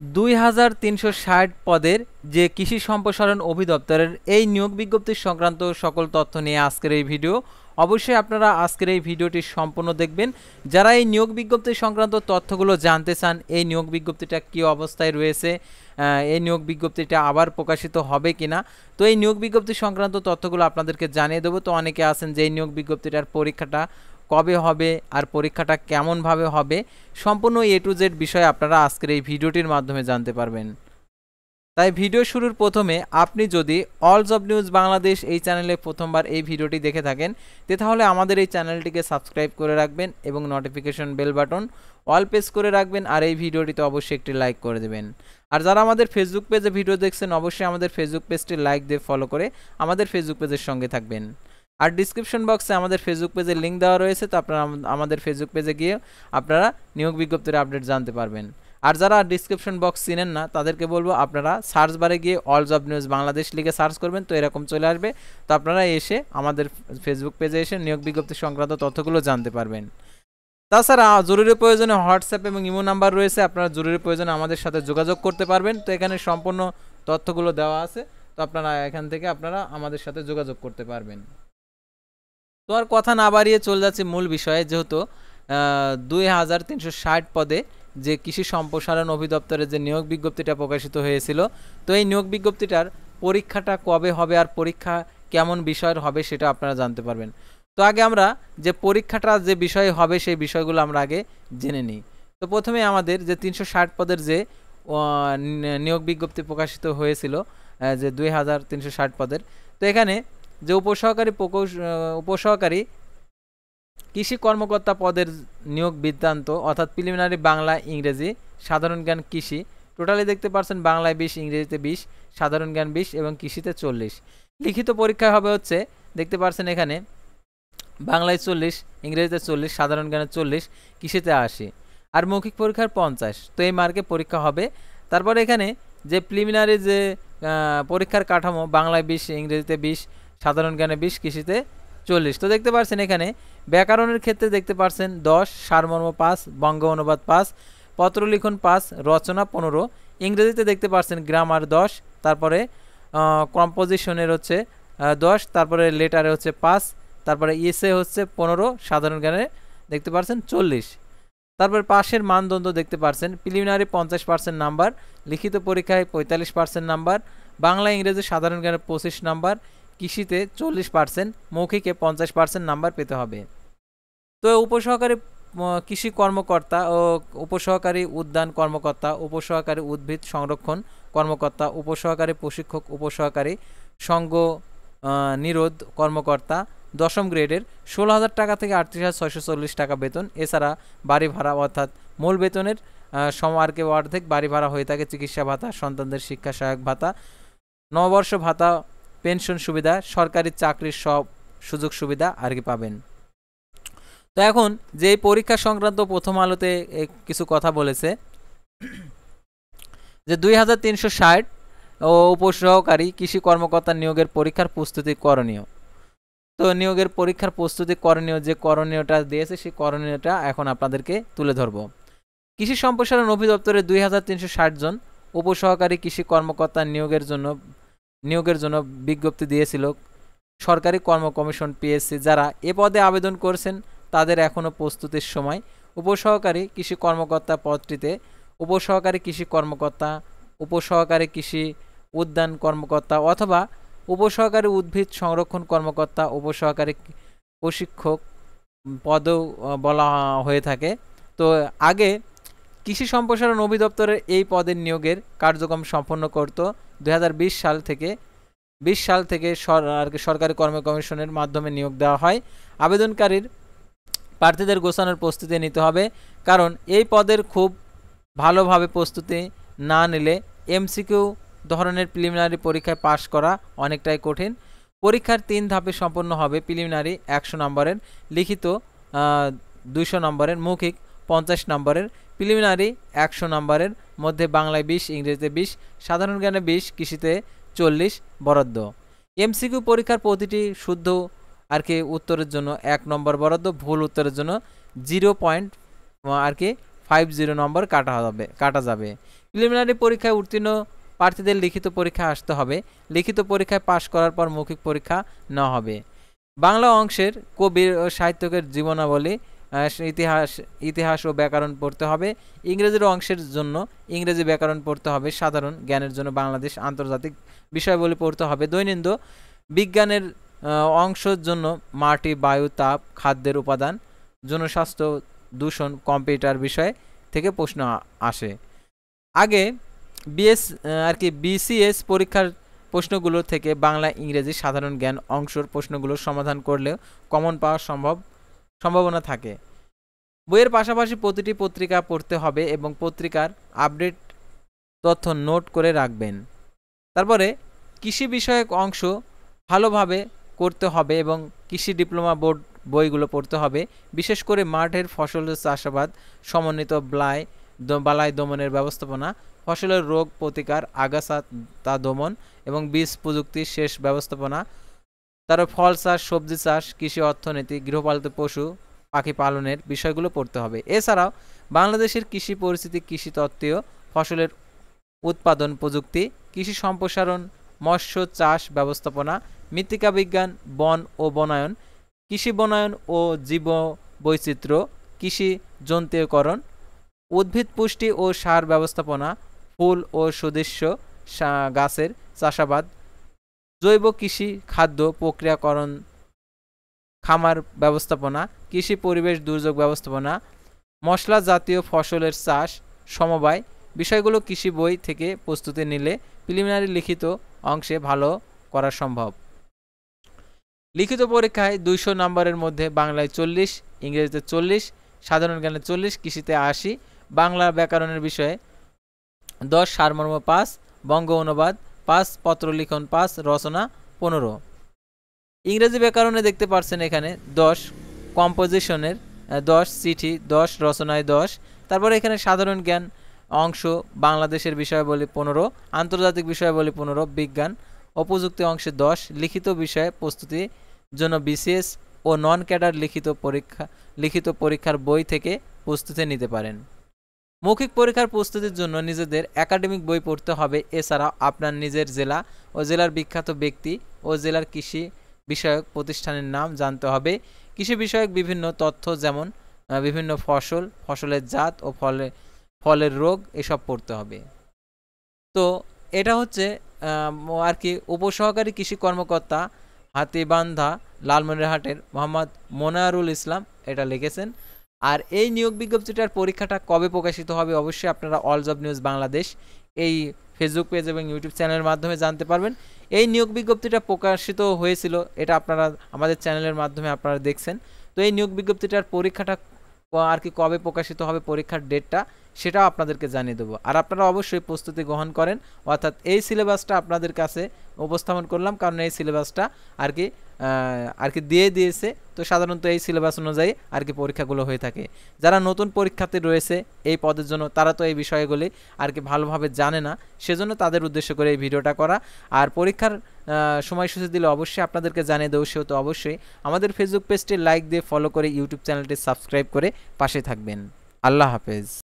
2360 পদের যে কৃষি সম্প্রসারণ অধিদপ্তরের এই নিয়োগ বিজ্ঞপ্তি সংক্রান্ত সকল তথ্য নিয়ে আজকের এই ভিডিও। অবশ্যই আপনারা আজকের এই ভিডিওটি সম্পূর্ণ দেখবেন। যারা এই নিয়োগ বিজ্ঞপ্তি সংক্রান্ত তথ্যগুলো জানতে চান, এই নিয়োগ বিজ্ঞপ্তিটা কী অবস্থায় রয়েছে, এই নিয়োগ বিজ্ঞপ্তিটা আবার প্রকাশিত হবে কিনা, তো এই নিয়োগ বিজ্ঞপ্তি সংক্রান্ত তথ্যগুলো আপনাদেরকে জানিয়ে দেবো। তো অনেকে আছেন যে এই নিয়োগ বিজ্ঞপ্তিটার পরীক্ষাটা কবে হবে আর পরীক্ষাটা কেমনভাবে হবে, সম্পূর্ণ A to Z বিষয়ে আপনারা আজকের এই ভিডিওটির মাধ্যমে জানতে পারবেন। তাই ভিডিও শুরুর প্রথমে আপনি যদি অল জব নিউজ বাংলাদেশ এই চ্যানেলে প্রথমবার এই ভিডিওটি দেখে থাকেন, তাহলে আমাদের এই চ্যানেলটিকে সাবস্ক্রাইব করে রাখবেন এবং notification bell button all press করে রাখবেন, আর এই ভিডিওটিতে অবশ্যই একটি লাইক করে দেবেন। আর যারা আমাদের ফেসবুক পেজে ভিডিও দেখছেন, অবশ্যই আমাদের ফেসবুক পেজটি লাইক দিয়ে ফলো করে আমাদের ফেসবুক পেজের সঙ্গে থাকবেন। আর ডিসক্রিপশন বক্সে আমাদের ফেসবুক পেজের লিঙ্ক দেওয়া রয়েছে, তো আপনারা আমাদের ফেসবুক পেজে গিয়ে আপনারা নিয়োগ বিজ্ঞপ্তির আপডেট জানতে পারবেন। আর যারা ডিসক্রিপশন বক্স চিনেন না, তাদেরকে বলবো আপনারা সার্চ বারে গিয়ে অল জব নিউজ বাংলাদেশ লিখে সার্চ করবেন, তো এরকম চলে আসবে। তো আপনারা এসে আমাদের ফেসবুক পেজে এসে নিয়োগ বিজ্ঞপ্তি সংক্রান্ত তথ্যগুলো জানতে পারবেন। তাছাড়া জরুরি প্রয়োজনে হোয়াটসঅ্যাপ এবং ইমো নাম্বার রয়েছে, আপনারা জরুরি প্রয়োজনে আমাদের সাথে যোগাযোগ করতে পারবেন। তো এখানে সম্পূর্ণ তথ্যগুলো দেওয়া আছে, তো আপনারা এখান থেকে আপনারা আমাদের সাথে যোগাযোগ করতে পারবেন। তো আর কথা না বাড়িয়ে চলে যাচ্ছে মূল বিষয়ে। যেহেতু 2360 পদে যে কৃষি সম্প্রসারণ অধিদপ্তরের যে নিয়োগ বিজ্ঞপ্তিটা প্রকাশিত হয়েছিল, তো এই নিয়োগ বিজ্ঞপ্তিটার পরীক্ষাটা কবে হবে আর পরীক্ষা কেমন বিষয়ের হবে সেটা আপনারা জানতে পারবেন। তো আগে আমরা যে পরীক্ষাটা যে বিষয় হবে সেই বিষয়গুলো আমরা আগে জেনে নিই। তো প্রথমে আমাদের যে 360 পদের যে নিয়োগ বিজ্ঞপ্তি প্রকাশিত হয়েছিল, যে 2360 পদের, তো এখানে যে উপসহকারী কৃষি কর্মকর্তা পদের নিয়োগ বৃত্তান্ত, অর্থাৎ প্রিলিমিনারি বাংলা, ইংরেজি, সাধারণ জ্ঞান, কৃষি, টোটালি দেখতে পাচ্ছেন বাংলায় 20, ইংরেজিতে 20, সাধারণ জ্ঞান 20 এবং কৃষিতে 40। লিখিত পরীক্ষা হবে হচ্ছে দেখতে পাচ্ছেন এখানে বাংলায় 40, ইংরেজিতে 40, সাধারণ জ্ঞানে 40, কৃষিতে 80, আর মৌখিক পরীক্ষার 50। তো এই মার্কে পরীক্ষা হবে। তারপরে এখানে যে প্রিলিমিনারি যে পরীক্ষার কাঠামো, বাংলায় 20, ইংরেজিতে 20, সাধারণ জ্ঞানে 20, কৃষিতে 40। তো দেখতে পাচ্ছেন এখানে ব্যাকরণের ক্ষেত্রে দেখতে পাচ্ছেন 10, সারমর্ম 5, বঙ্গ অনুবাদ 5, পত্রলিখন 5, রচনা 15। ইংরেজিতে দেখতে পাচ্ছেন গ্রামার 10, তারপরে কম্পোজিশনের হচ্ছে 10, তারপরে লেটারে হচ্ছে 5, তারপরে ইসে হচ্ছে 15, সাধারণ জ্ঞানে দেখতে পাচ্ছেন 40। তারপর পাশের মানদণ্ড দেখতে পাচ্ছেন প্রিলিমিনারি 50% নাম্বার, লিখিত পরীক্ষায় 45% নাম্বার, বাংলা ইংরেজি সাধারণ জ্ঞানে 25 নাম্বার, কৃষিতে 40%, মৌখিকে 50% নাম্বার পেতে হবে। তো উপসহকারী কৃষি কর্মকর্তা ও উপসহকারী উদ্যান কর্মকর্তা, উপসহকারী উদ্ভিদ সংরক্ষণ কর্মকর্তা, উপসহকারী প্রশিক্ষক, উপসহকারী সঙ্গ নিরোধ কর্মকর্তা 10ম গ্রেডের 16,000 টাকা থেকে 38,640 টাকা বেতন। এছাড়া বাড়ি ভাড়া, অর্থাৎ মূল বেতনের সমার্কে অর্ধেক বাড়ি ভাড়া হয়ে থাকে, চিকিৎসা ভাতা, সন্তানদের শিক্ষা সহায়ক ভাতা, নববর্ষ ভাতা, পেনশন সুবিধা, সরকারি চাকরির সব সুযোগ সুবিধা আর কি পাবেন। তো এখন যে পরীক্ষা সংক্রান্ত প্রথম আলোতে কিছু কথা বলেছে যে 2360 ও উপসহকারী কৃষি কর্মকর্তা নিয়োগের পরীক্ষার প্রস্তুতি করণীয়। তো নিয়োগের পরীক্ষার প্রস্তুতি করণীয়, যে করণীয়টা দিয়েছে সেই করণীয়টা এখন আপনাদেরকে তুলে ধরব। কৃষি সম্প্রসারণ অধিদপ্তরে 2360 জন উপসহকারী কৃষি কর্মকর্তা নিয়োগের জন্য বিজ্ঞপ্তি দিয়েছিল সরকারি কর্ম কমিশন পিএসসি। যারা এ পদে আবেদন করেছেন তাদের এখনও প্রস্তুতির সময়। উপসহকারী কৃষি কর্মকর্তা পদটিতে উপসহকারী কৃষি কর্মকর্তা, উপসহকারী কৃষি উদ্যান কর্মকর্তা অথবা উপসহকারী উদ্ভিদ সংরক্ষণ কর্মকর্তা, উপসহকারী প্রশিক্ষক পদেও বলা হয়ে থাকে। তো আগে কৃষি সম্প্রসারণ অধিদপ্তরের এই পদের নিয়োগের কার্যক্রম সম্পন্ন করত 2020 সাল থেকে সরকারি কর্ম কমিশনের মাধ্যমে নিয়োগ দেওয়া হয়। আবেদনকারীর প্রার্থীদের গোছানোর প্রস্তুতি নিতে হবে, কারণ এই পদের খুব ভালোভাবে প্রস্তুতি না নিলে এমসিকিউ ধরনের প্রিলিমিনারি পরীক্ষায় পাশ করা অনেকটাই কঠিন। পরীক্ষার 3 ধাপে সম্পন্ন হবে। প্রিলিমিনারি 100 নম্বরের, লিখিত 200 নম্বরের, মৌখিক 50 নম্বরের। প্রিলিমিনারি 100 নম্বরের মধ্যে বাংলায় 20, ইংরেজিতে 20, সাধারণ জ্ঞানে 20, কৃষিতে 40 বরাদ্দ। এমসিকিউ পরীক্ষার প্রতিটি শুদ্ধ আর কি উত্তরের জন্য 1 নম্বর বরাদ্দ, ভুল উত্তরের জন্য 0.50 নম্বর কাটা যাবে। প্রিলিমিনারি পরীক্ষায় উত্তীর্ণ প্রার্থীদের লিখিত পরীক্ষায় আসতে হবে। লিখিত পরীক্ষায় পাশ করার পর মৌখিক পরীক্ষা নেওয়া হবে। বাংলা অংশের কবি ও সাহিত্যিকের জীবনাবলী, ইতিহাস ও ব্যাকরণ পড়তে হবে। ইংরেজির অংশের জন্য ইংরেজি ব্যাকরণ পড়তে হবে। সাধারণ জ্ঞানের জন্য বাংলাদেশ আন্তর্জাতিক বিষয়াবলী পড়তে হবে। দৈনন্দিন বিজ্ঞানের অংশের জন্য মাটি, বায়ু, তাপ, খাদ্যের উপাদান, জনস্বাস্থ্য, দূষণ, কম্পিউটার বিষয় থেকে প্রশ্ন আসে। আগে বিসিএস পরীক্ষার প্রশ্নগুলো থেকে বাংলা, ইংরেজি, সাধারণ জ্ঞান অংশের প্রশ্নগুলোর সমাধান করলেও কমন পাওয়ার সম্ভাবনা থাকে। বইয়ের পাশাপাশি প্রতিটি পত্রিকা পড়তে হবে এবং পত্রিকার আপডেট তথ্য নোট করে রাখবেন। তারপরে কৃষি বিষয়ক অংশ ভালোভাবে করতে হবে এবং কৃষি ডিপ্লোমা বোর্ড বইগুলো পড়তে হবে। বিশেষ করে মাঠের ফসলের চাষাবাদ, সমন্বিত বালাই দমনের ব্যবস্থাপনা, ফসলের রোগ প্রতিকার, আগাছা তা দমন এবং বীজ প্রযুক্তির শেষ ব্যবস্থাপনা, তারপর ফল চাষ, সবজি চাষ, কৃষি অর্থনীতি, গৃহপালিত পশু পাখি পালনের বিষয়গুলো পড়তে হবে। এছাড়াও বাংলাদেশের কৃষি পরিস্থিতি, কৃষি তত্ত্বীয়, ফসলের উৎপাদন প্রযুক্তি, কৃষি সম্প্রসারণ, মৎস্য চাষ ব্যবস্থাপনা, মৃত্তিকা বিজ্ঞান, বন ও বনায়ন, কৃষি বনায়ন ও জীব বৈচিত্র্য, কৃষি জন্তুকরণ, উদ্ভিদ পুষ্টি ও সার ব্যবস্থাপনা, ফুল ও সুদেশ্য গাছের চাষাবাদ, জৈব কৃষি, খাদ্য প্রক্রিয়াকরণ, খামার ব্যবস্থাপনা, কৃষি পরিবেশ দুর্যোগ ব্যবস্থাপনা, মশলা জাতীয় ফসলের চাষ, সমবায় বিষয়গুলো কৃষি বই থেকে প্রস্তুতি নিলে প্রিলিমিনারি লিখিত অংশে ভালো করা সম্ভব। লিখিত পরীক্ষায় 200 নম্বরের মধ্যে বাংলায় 40, ইংরেজিতে 40, সাধারণ জ্ঞানে 40, কৃষিতে 80, বাংলা ব্যাকরণের বিষয়ে 10, সারমর্ম 5, বঙ্গ অনুবাদ 5, পত্র লিখন 5, রচনা 15। ইংরেজি ব্যাকরণে দেখতে পাচ্ছেন এখানে 10, কম্পোজিশনের 10, চিঠি 10, রচনায় 10। তারপরে এখানে সাধারণ জ্ঞান অংশ বাংলাদেশের বিষয়াবলী 15, আন্তর্জাতিক বিষয়াবলী 15, বিজ্ঞান ও প্রযুক্তি অংশে 10, লিখিত বিষয়ে প্রস্তুতির জন্য বিসিএস ও নন ক্যাডার লিখিত পরীক্ষার বই থেকে প্রস্তুতি নিতে পারেন। মৌখিক পরীক্ষার প্রস্তুতির জন্য নিজেদের একাডেমিক বই পড়তে হবে। এছাড়াও আপনার নিজের জেলা ও জেলার বিখ্যাত ব্যক্তি ও জেলার কৃষি বিষয়ক প্রতিষ্ঠানের নাম জানতে হবে। কৃষি বিষয়ক বিভিন্ন তথ্য যেমন বিভিন্ন ফসলের জাত ও ফলের রোগ এসব পড়তে হবে। তো এটা হচ্ছে আর কি উপসহকারী কৃষি কর্মকর্তা হাতীবান্ধা লালমনিরহাটের মোহাম্মদ মোনারুল ইসলাম এটা লিখেছেন। আর এই নিয়োগ বিজ্ঞপ্তিটার পরীক্ষাটা কবে প্রকাশিত হবে অবশ্যই আপনারা অল জব নিউজ বাংলাদেশ এই ফেসবুক পেজ এবং ইউটিউব চ্যানেলের মাধ্যমে জানতে পারবেন। এই নিয়োগ বিজ্ঞপ্তিটা প্রকাশিত হয়েছিল, এটা আপনারা আমাদের চ্যানেলের মাধ্যমে আপনারা দেখছেন। তো এই নিয়োগ বিজ্ঞপ্তিটার পরীক্ষাটা আর কি কবে প্রকাশিত হবে, পরীক্ষার ডেটটা সেটাও আপনাদেরকে জানিয়ে দেবো। আর আপনারা অবশ্যই প্রস্তুতি গ্রহণ করেন, অর্থাৎ এই সিলেবাসটা আপনাদের কাছে উপস্থাপন করলাম, কারণ এই সিলেবাসটা আর কি দিয়ে দিয়েছে। তো সাধারণত এই সিলেবাস অনুযায়ী আর কি পরীক্ষাগুলো হয়ে থাকে। যারা নতুন পরীক্ষার্থী রয়েছে এই পদের জন্য, তারা তো এই বিষয়গুলি আর কি ভালোভাবে জানে না, সেজন্য তাদের উদ্দেশ্য করে এই ভিডিওটা করা। আর পরীক্ষার সময়সূচি দিলে অবশ্যই আপনাদেরকে জানিয়ে দেবো, সেহেতু অবশ্যই আমাদের ফেসবুক পেজটি লাইক দিয়ে ফলো করে ইউটিউব চ্যানেলটি সাবস্ক্রাইব করে পাশে থাকবেন। আল্লাহ হাফেজ।